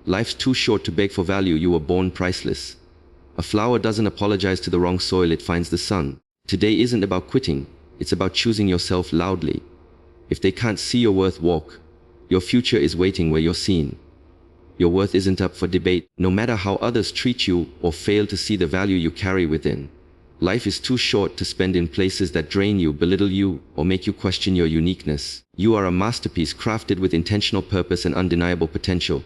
Life's too short to beg for value. You were born priceless. A flower doesn't apologize to the wrong soil, it finds the sun. Today isn't about quitting, it's about choosing yourself loudly. If they can't see your worth, walk. Your future is waiting where you're seen. Your worth isn't up for debate, no matter how others treat you or fail to see the value you carry within. Life is too short to spend in places that drain you, belittle you, or make you question your uniqueness. You are a masterpiece crafted with intentional purpose and undeniable potential.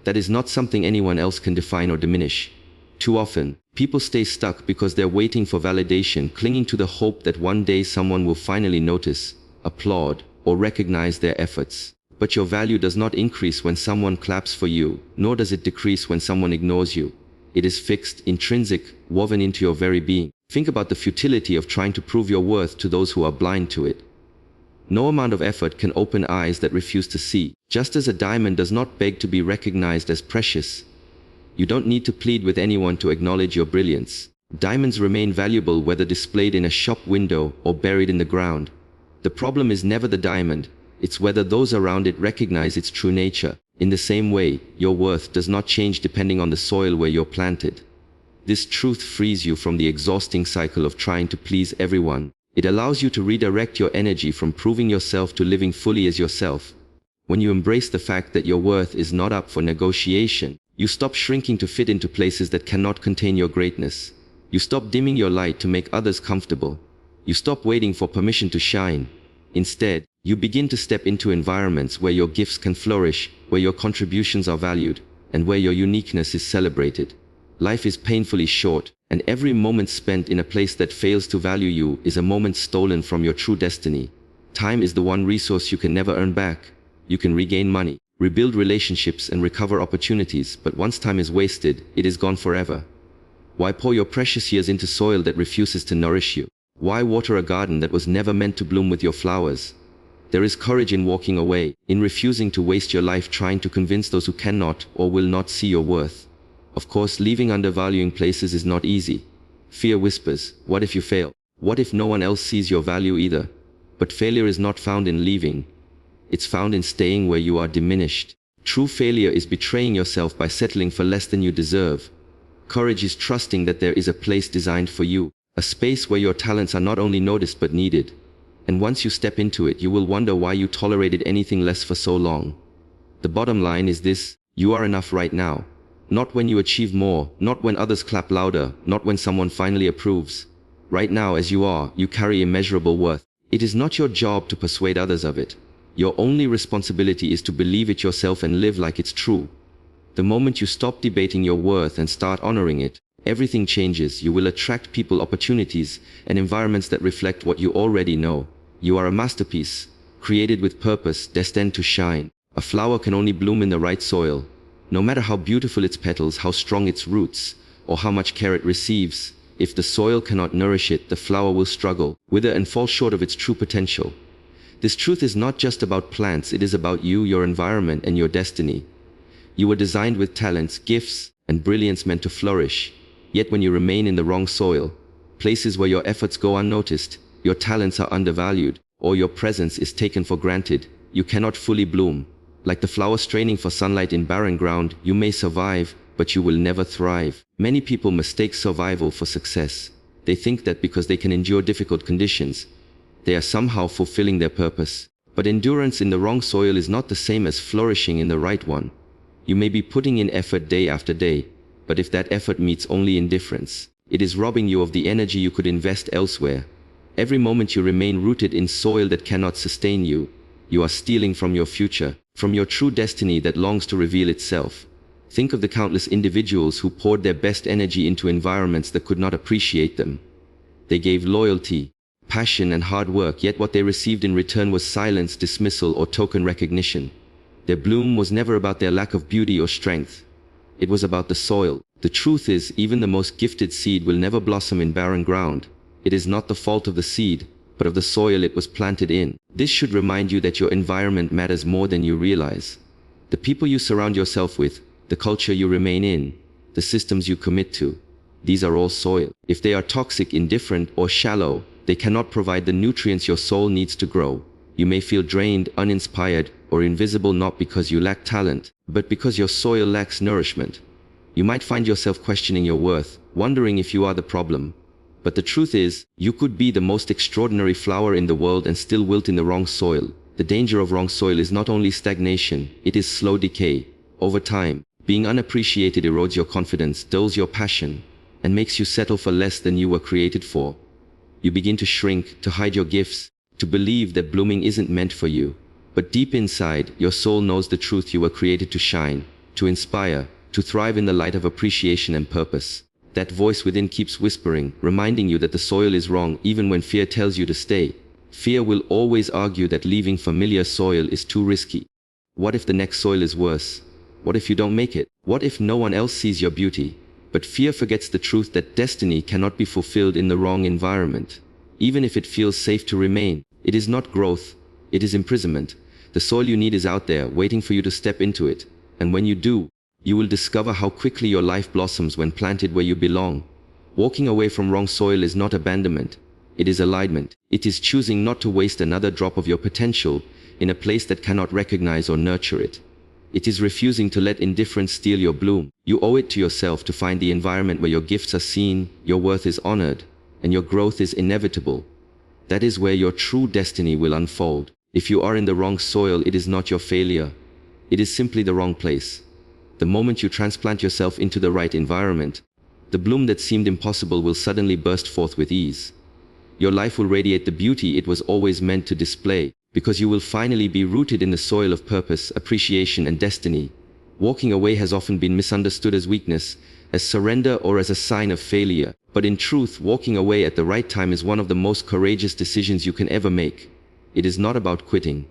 That is not something anyone else can define or diminish. Too often, people stay stuck because they're waiting for validation, clinging to the hope that one day someone will finally notice, applaud, or recognize their efforts. But your value does not increase when someone claps for you, nor does it decrease when someone ignores you. It is fixed, intrinsic, woven into your very being. Think about the futility of trying to prove your worth to those who are blind to it. No amount of effort can open eyes that refuse to see. Just as a diamond does not beg to be recognized as precious, you don't need to plead with anyone to acknowledge your brilliance. Diamonds remain valuable whether displayed in a shop window or buried in the ground. The problem is never the diamond, it's whether those around it recognize its true nature. In the same way, your worth does not change depending on the soil where you're planted. This truth frees you from the exhausting cycle of trying to please everyone. It allows you to redirect your energy from proving yourself to living fully as yourself. When you embrace the fact that your worth is not up for negotiation, you stop shrinking to fit into places that cannot contain your greatness. You stop dimming your light to make others comfortable. You stop waiting for permission to shine. Instead, you begin to step into environments where your gifts can flourish, where your contributions are valued, and where your uniqueness is celebrated. Life is painfully short, and every moment spent in a place that fails to value you is a moment stolen from your true destiny. Time is the one resource you can never earn back. You can regain money, rebuild relationships, and recover opportunities, but once time is wasted, it is gone forever. Why pour your precious years into soil that refuses to nourish you? Why water a garden that was never meant to bloom with your flowers? There is courage in walking away, in refusing to waste your life trying to convince those who cannot or will not see your worth. Of course, leaving undervaluing places is not easy. Fear whispers, what if you fail? What if no one else sees your value either? But failure is not found in leaving. It's found in staying where you are diminished. True failure is betraying yourself by settling for less than you deserve. Courage is trusting that there is a place designed for you, a space where your talents are not only noticed but needed. And once you step into it, you will wonder why you tolerated anything less for so long. The bottom line is this: you are enough right now. Not when you achieve more, not when others clap louder, not when someone finally approves. Right now, as you are, you carry immeasurable worth. It is not your job to persuade others of it. Your only responsibility is to believe it yourself and live like it's true. The moment you stop debating your worth and start honoring it, everything changes. You will attract people, opportunities, and environments that reflect what you already know. You are a masterpiece, created with purpose, destined to shine. A flower can only bloom in the right soil. No matter how beautiful its petals, how strong its roots, or how much care it receives, if the soil cannot nourish it, the flower will struggle, wither, and fall short of its true potential. This truth is not just about plants, it is about you, your environment, and your destiny. You were designed with talents, gifts, and brilliance meant to flourish. Yet when you remain in the wrong soil, places where your efforts go unnoticed, your talents are undervalued, or your presence is taken for granted, you cannot fully bloom. Like the flower straining for sunlight in barren ground, you may survive, but you will never thrive. Many people mistake survival for success. They think that because they can endure difficult conditions, they are somehow fulfilling their purpose. But endurance in the wrong soil is not the same as flourishing in the right one. You may be putting in effort day after day, but if that effort meets only indifference, it is robbing you of the energy you could invest elsewhere. Every moment you remain rooted in soil that cannot sustain you, you are stealing from your future, from your true destiny that longs to reveal itself. Think of the countless individuals who poured their best energy into environments that could not appreciate them. They gave loyalty, passion, and hard work, yet what they received in return was silence, dismissal, or token recognition. Their bloom was never about their lack of beauty or strength. It was about the soil. The truth is, even the most gifted seed will never blossom in barren ground. It is not the fault of the seed, but of the soil it was planted in. This should remind you that your environment matters more than you realize. The people you surround yourself with, the culture you remain in, the systems you commit to, these are all soil. If they are toxic, indifferent, or shallow, they cannot provide the nutrients your soul needs to grow. You may feel drained, uninspired, or invisible not because you lack talent, but because your soil lacks nourishment. You might find yourself questioning your worth, wondering if you are the problem. But the truth is, you could be the most extraordinary flower in the world and still wilt in the wrong soil. The danger of wrong soil is not only stagnation, it is slow decay. Over time, being unappreciated erodes your confidence, dulls your passion, and makes you settle for less than you were created for. You begin to shrink, to hide your gifts, to believe that blooming isn't meant for you. But deep inside, your soul knows the truth. You were created to shine, to inspire, to thrive in the light of appreciation and purpose. That voice within keeps whispering, reminding you that the soil is wrong even when fear tells you to stay. Fear will always argue that leaving familiar soil is too risky. What if the next soil is worse? What if you don't make it? What if no one else sees your beauty? But fear forgets the truth that destiny cannot be fulfilled in the wrong environment. Even if it feels safe to remain, it is not growth, it is imprisonment. The soil you need is out there, waiting for you to step into it. And when you do, you will discover how quickly your life blossoms when planted where you belong. Walking away from wrong soil is not abandonment, it is alignment. It is choosing not to waste another drop of your potential in a place that cannot recognize or nurture it. It is refusing to let indifference steal your bloom. You owe it to yourself to find the environment where your gifts are seen, your worth is honored, and your growth is inevitable. That is where your true destiny will unfold. If you are in the wrong soil, it is not your failure. It is simply the wrong place. The moment you transplant yourself into the right environment, the bloom that seemed impossible will suddenly burst forth with ease. Your life will radiate the beauty it was always meant to display, because you will finally be rooted in the soil of purpose, appreciation, and destiny. Walking away has often been misunderstood as weakness, as surrender, or as a sign of failure. But in truth, walking away at the right time is one of the most courageous decisions you can ever make. It is not about quitting.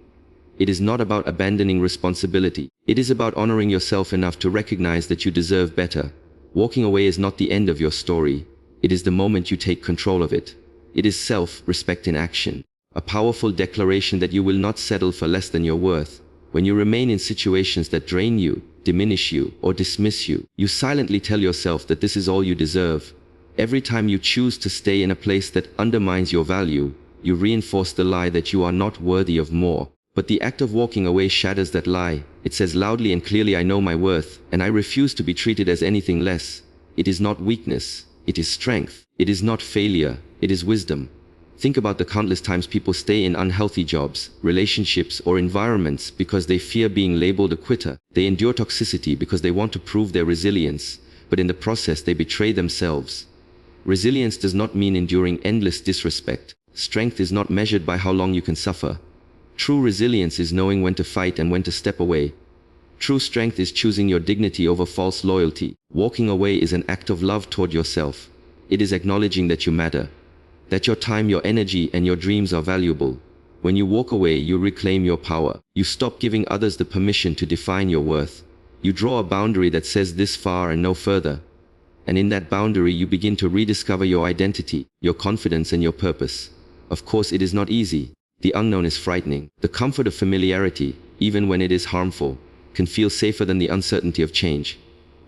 It is not about abandoning responsibility. It is about honoring yourself enough to recognize that you deserve better. Walking away is not the end of your story. It is the moment you take control of it. It is self-respect in action. A powerful declaration that you will not settle for less than your worth. When you remain in situations that drain you, diminish you, or dismiss you, you silently tell yourself that this is all you deserve. Every time you choose to stay in a place that undermines your value, you reinforce the lie that you are not worthy of more. But the act of walking away shatters that lie. It says loudly and clearly, I know my worth, and I refuse to be treated as anything less. It is not weakness, it is strength. It is not failure, it is wisdom. Think about the countless times people stay in unhealthy jobs, relationships, or environments because they fear being labeled a quitter. They endure toxicity because they want to prove their resilience, but in the process they betray themselves. Resilience does not mean enduring endless disrespect. Strength is not measured by how long you can suffer. True resilience is knowing when to fight and when to step away. True strength is choosing your dignity over false loyalty. Walking away is an act of love toward yourself. It is acknowledging that you matter, that your time, your energy, and your dreams are valuable. When you walk away, you reclaim your power. You stop giving others the permission to define your worth. You draw a boundary that says this far and no further. And in that boundary, you begin to rediscover your identity, your confidence, and your purpose. Of course, it is not easy. The unknown is frightening. The comfort of familiarity, even when it is harmful, can feel safer than the uncertainty of change.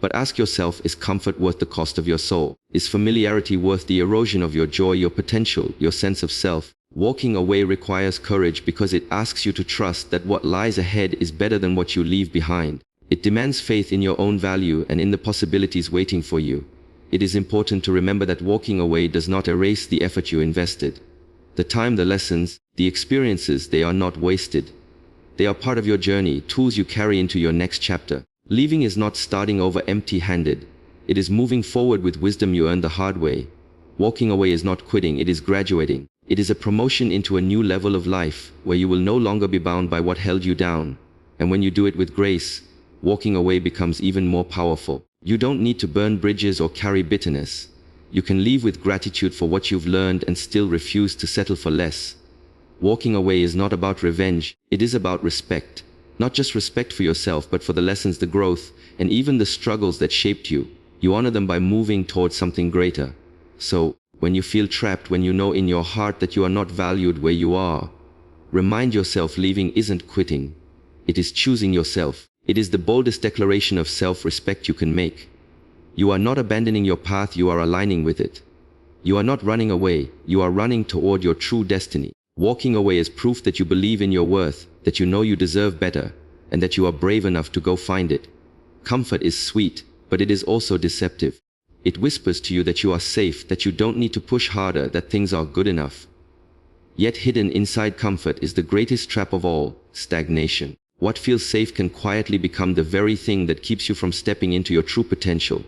But ask yourself, is comfort worth the cost of your soul? Is familiarity worth the erosion of your joy, your potential, your sense of self? Walking away requires courage because it asks you to trust that what lies ahead is better than what you leave behind. It demands faith in your own value and in the possibilities waiting for you. It is important to remember that walking away does not erase the effort you invested. The time, the lessons, the experiences, they are not wasted. They are part of your journey, tools you carry into your next chapter. Leaving is not starting over empty-handed. It is moving forward with wisdom you earned the hard way. Walking away is not quitting, it is graduating. It is a promotion into a new level of life, where you will no longer be bound by what held you down. And when you do it with grace, walking away becomes even more powerful. You don't need to burn bridges or carry bitterness. You can leave with gratitude for what you've learned and still refuse to settle for less. Walking away is not about revenge, it is about respect. Not just respect for yourself, but for the lessons, the growth, and even the struggles that shaped you. You honor them by moving towards something greater. So, when you feel trapped, when you know in your heart that you are not valued where you are, remind yourself leaving isn't quitting. It is choosing yourself. It is the boldest declaration of self-respect you can make. You are not abandoning your path, you are aligning with it. You are not running away, you are running toward your true destiny. Walking away is proof that you believe in your worth, that you know you deserve better, and that you are brave enough to go find it. Comfort is sweet, but it is also deceptive. It whispers to you that you are safe, that you don't need to push harder, that things are good enough. Yet hidden inside comfort is the greatest trap of all: stagnation. What feels safe can quietly become the very thing that keeps you from stepping into your true potential.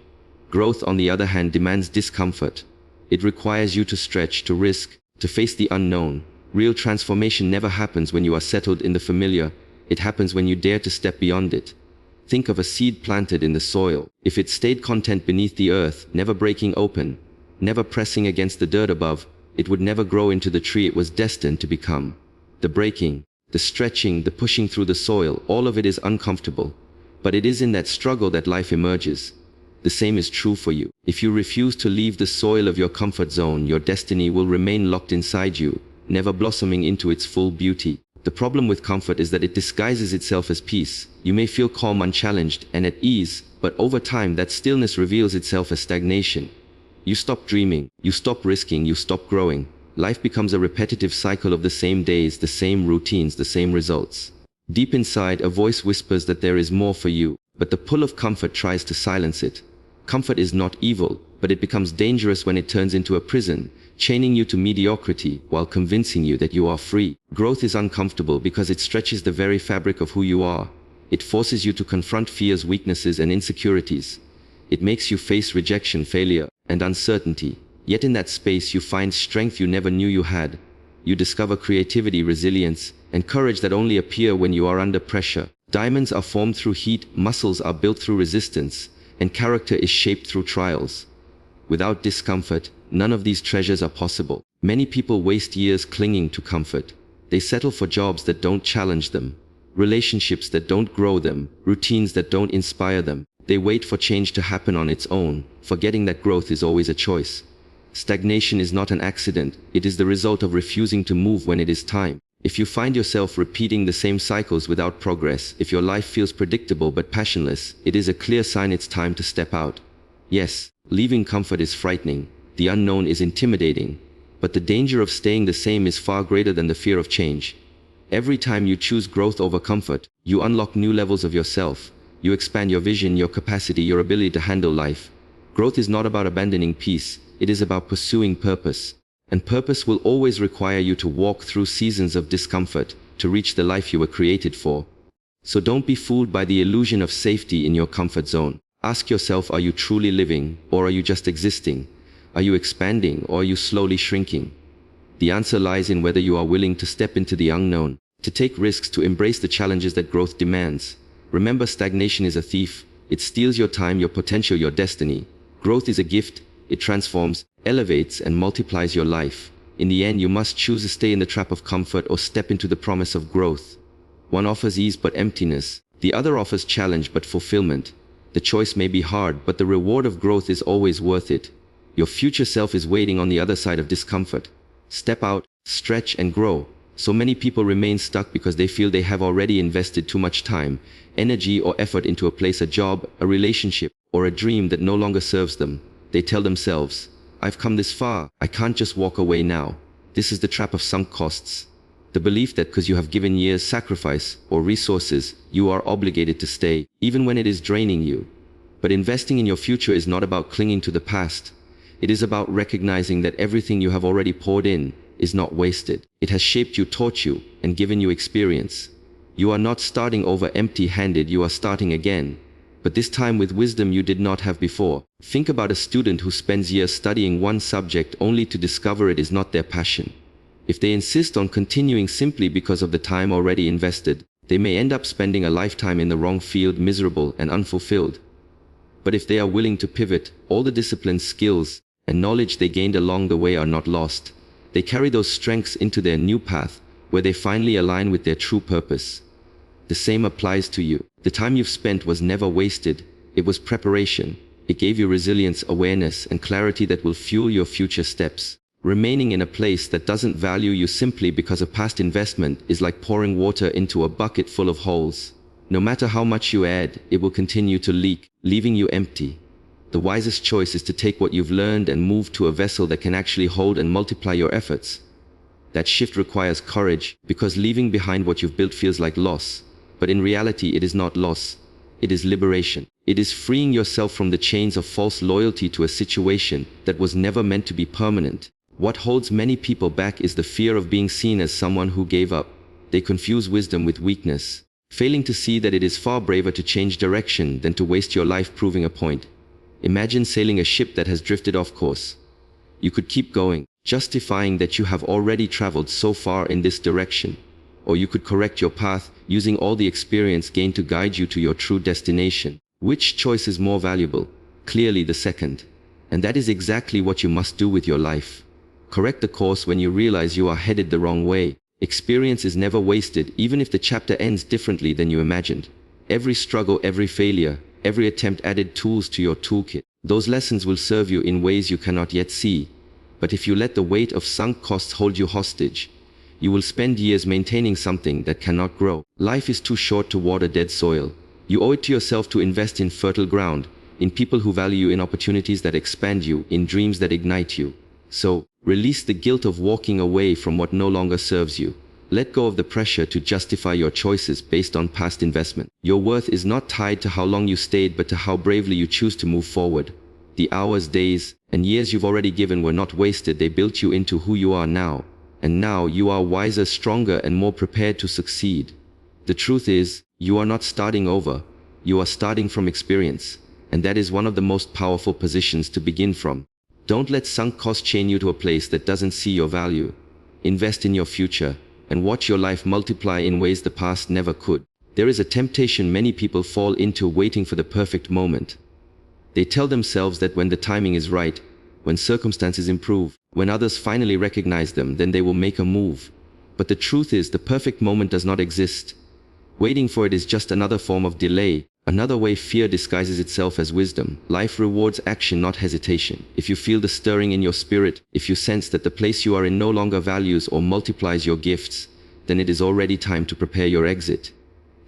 Growth, on the other hand, demands discomfort. It requires you to stretch, to risk, to face the unknown. Real transformation never happens when you are settled in the familiar. It happens when you dare to step beyond it. Think of a seed planted in the soil. If it stayed content beneath the earth, never breaking open, never pressing against the dirt above, it would never grow into the tree it was destined to become. The breaking, the stretching, the pushing through the soil, all of it is uncomfortable. But it is in that struggle that life emerges. The same is true for you. If you refuse to leave the soil of your comfort zone, your destiny will remain locked inside you, never blossoming into its full beauty. The problem with comfort is that it disguises itself as peace. You may feel calm, unchallenged, and at ease, but over time that stillness reveals itself as stagnation. You stop dreaming, you stop risking, you stop growing. Life becomes a repetitive cycle of the same days, the same routines, the same results. Deep inside, a voice whispers that there is more for you, but the pull of comfort tries to silence it. Comfort is not evil, but it becomes dangerous when it turns into a prison, chaining you to mediocrity while convincing you that you are free. Growth is uncomfortable because it stretches the very fabric of who you are. It forces you to confront fears, weaknesses, and insecurities. It makes you face rejection, failure, and uncertainty. Yet in that space you find strength you never knew you had. You discover creativity, resilience, and courage that only appear when you are under pressure. Diamonds are formed through heat, muscles are built through resistance, and character is shaped through trials. Without discomfort, none of these treasures are possible. Many people waste years clinging to comfort. They settle for jobs that don't challenge them, relationships that don't grow them, routines that don't inspire them. They wait for change to happen on its own, forgetting that growth is always a choice. Stagnation is not an accident, it is the result of refusing to move when it is time. If you find yourself repeating the same cycles without progress, if your life feels predictable but passionless, it is a clear sign it's time to step out. Yes, leaving comfort is frightening, the unknown is intimidating, but the danger of staying the same is far greater than the fear of change. Every time you choose growth over comfort, you unlock new levels of yourself. You expand your vision, your capacity, your ability to handle life. Growth is not about abandoning peace, it is about pursuing purpose. And purpose will always require you to walk through seasons of discomfort to reach the life you were created for. So don't be fooled by the illusion of safety in your comfort zone. Ask yourself, are you truly living, or are you just existing? Are you expanding, or are you slowly shrinking? The answer lies in whether you are willing to step into the unknown, to take risks, to embrace the challenges that growth demands. Remember, stagnation is a thief. It steals your time, your potential, your destiny. Growth is a gift. It transforms, elevates, and multiplies your life. In the end, you must choose to stay in the trap of comfort or step into the promise of growth. One offers ease but emptiness. The other offers challenge but fulfillment. The choice may be hard, but the reward of growth is always worth it. Your future self is waiting on the other side of discomfort. Step out, stretch, and grow. So many people remain stuck because they feel they have already invested too much time, energy, or effort into a place, a job, a relationship, or a dream that no longer serves them. They tell themselves, I've come this far, I can't just walk away now. This is the trap of sunk costs. The belief that because you have given years, sacrifice, or resources, you are obligated to stay, even when it is draining you. But investing in your future is not about clinging to the past. It is about recognizing that everything you have already poured in is not wasted. It has shaped you, taught you, and given you experience. You are not starting over empty-handed, you are starting again. But this time with wisdom you did not have before. Think about a student who spends years studying one subject only to discover it is not their passion. If they insist on continuing simply because of the time already invested, they may end up spending a lifetime in the wrong field, miserable and unfulfilled. But if they are willing to pivot, all the disciplines, skills, and knowledge they gained along the way are not lost. They carry those strengths into their new path, where they finally align with their true purpose. The same applies to you. The time you've spent was never wasted. It was preparation. It gave you resilience, awareness, and clarity that will fuel your future steps. Remaining in a place that doesn't value you simply because of past investment is like pouring water into a bucket full of holes. No matter how much you add, it will continue to leak, leaving you empty. The wisest choice is to take what you've learned and move to a vessel that can actually hold and multiply your efforts. That shift requires courage, because leaving behind what you've built feels like loss. But in reality, it is not loss. It is liberation. It is freeing yourself from the chains of false loyalty to a situation that was never meant to be permanent. What holds many people back is the fear of being seen as someone who gave up. They confuse wisdom with weakness, failing to see that it is far braver to change direction than to waste your life proving a point. Imagine sailing a ship that has drifted off course. You could keep going, justifying that you have already traveled so far in this direction. Or you could correct your path, using all the experience gained to guide you to your true destination. Which choice is more valuable? Clearly the second. And that is exactly what you must do with your life. Correct the course when you realize you are headed the wrong way. Experience is never wasted, even if the chapter ends differently than you imagined. Every struggle, every failure, every attempt added tools to your toolkit. Those lessons will serve you in ways you cannot yet see. But if you let the weight of sunk costs hold you hostage, you will spend years maintaining something that cannot grow. Life is too short to water dead soil. You owe it to yourself to invest in fertile ground, in people who value you, in opportunities that expand you, in dreams that ignite you. So, release the guilt of walking away from what no longer serves you. Let go of the pressure to justify your choices based on past investment. Your worth is not tied to how long you stayed, but to how bravely you choose to move forward. The hours, days, and years you've already given were not wasted. They built you into who you are now. And now you are wiser, stronger, and more prepared to succeed. The truth is, you are not starting over. You are starting from experience. And that is one of the most powerful positions to begin from. Don't let sunk costs chain you to a place that doesn't see your value. Invest in your future, and watch your life multiply in ways the past never could. There is a temptation many people fall into, waiting for the perfect moment. They tell themselves that when the timing is right, when circumstances improve, when others finally recognize them, then they will make a move. But the truth is, the perfect moment does not exist. Waiting for it is just another form of delay, another way fear disguises itself as wisdom. Life rewards action, not hesitation. If you feel the stirring in your spirit, if you sense that the place you are in no longer values or multiplies your gifts, then it is already time to prepare your exit.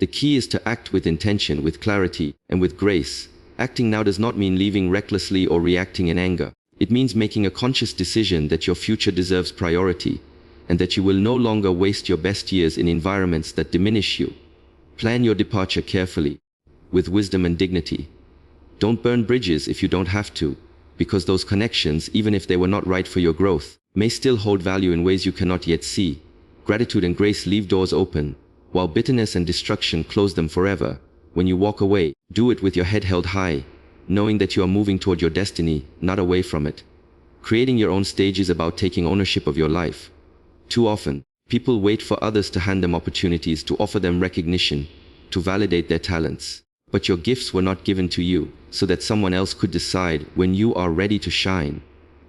The key is to act with intention, with clarity, and with grace. Acting now does not mean leaving recklessly or reacting in anger. It means making a conscious decision that your future deserves priority, and that you will no longer waste your best years in environments that diminish you. Plan your departure carefully, with wisdom and dignity. Don't burn bridges if you don't have to, because those connections, even if they were not right for your growth, may still hold value in ways you cannot yet see. Gratitude and grace leave doors open, while bitterness and destruction close them forever. When you walk away, do it with your head held high, knowing that you are moving toward your destiny, not away from it. Creating your own stage is about taking ownership of your life. Too often, people wait for others to hand them opportunities, to offer them recognition, to validate their talents. But your gifts were not given to you so that someone else could decide when you are ready to shine.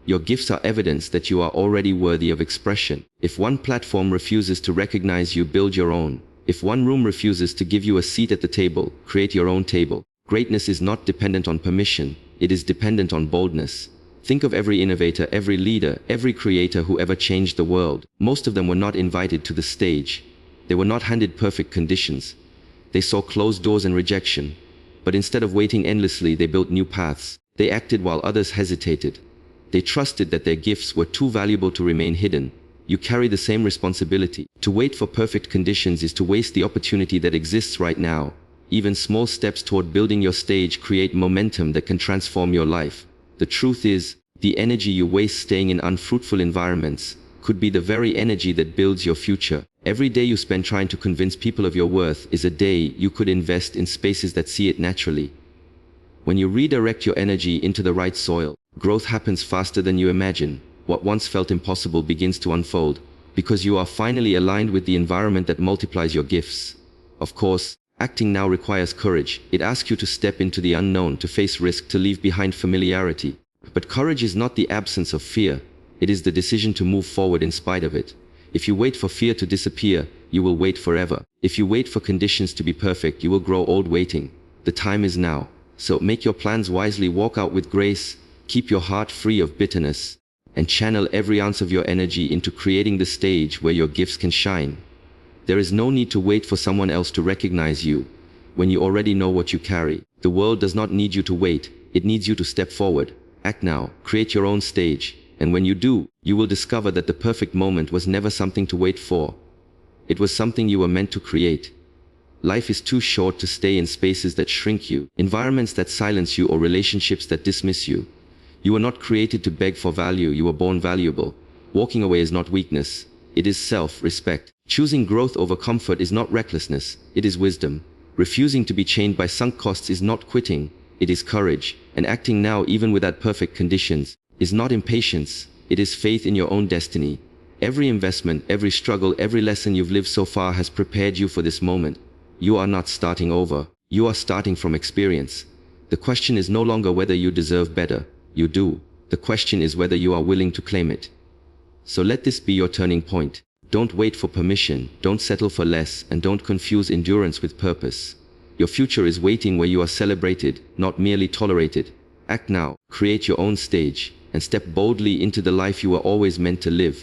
Your gifts are evidence that you are already worthy of expression. If one platform refuses to recognize you, build your own. If one room refuses to give you a seat at the table, create your own table. Greatness is not dependent on permission, it is dependent on boldness. Think of every innovator, every leader, every creator who ever changed the world. Most of them were not invited to the stage. They were not handed perfect conditions. They saw closed doors and rejection. But instead of waiting endlessly, they built new paths. They acted while others hesitated. They trusted that their gifts were too valuable to remain hidden. You carry the same responsibility. To wait for perfect conditions is to waste the opportunity that exists right now. Even small steps toward building your stage create momentum that can transform your life. The truth is, the energy you waste staying in unfruitful environments could be the very energy that builds your future. Every day you spend trying to convince people of your worth is a day you could invest in spaces that see it naturally. When you redirect your energy into the right soil, growth happens faster than you imagine. What once felt impossible begins to unfold, because you are finally aligned with the environment that multiplies your gifts. Of course, acting now requires courage. It asks you to step into the unknown, to face risk, to leave behind familiarity. But courage is not the absence of fear. It is the decision to move forward in spite of it. If you wait for fear to disappear, you will wait forever. If you wait for conditions to be perfect, you will grow old waiting. The time is now. So make your plans wisely, walk out with grace, keep your heart free of bitterness, and channel every ounce of your energy into creating the stage where your gifts can shine. There is no need to wait for someone else to recognize you when you already know what you carry. The world does not need you to wait, it needs you to step forward. Act now, create your own stage, and And when you do, you will discover that the perfect moment was never something to wait for. It was something you were meant to create. Life is too short to stay in spaces that shrink you, environments that silence you, or relationships that dismiss you. You were not created to beg for value, you were born valuable. Walking away is not weakness, it is self-respect. Choosing growth over comfort is not recklessness, it is wisdom. Refusing to be chained by sunk costs is not quitting, it is courage. And acting now, even without perfect conditions, is not impatience, it is faith in your own destiny. Every investment, every struggle, every lesson you've lived so far has prepared you for this moment. You are not starting over, you are starting from experience. The question is no longer whether you deserve better, you do. The question is whether you are willing to claim it. So let this be your turning point. Don't wait for permission, don't settle for less, and don't confuse endurance with purpose. Your future is waiting where you are celebrated, not merely tolerated. Act now, create your own stage, and step boldly into the life you were always meant to live.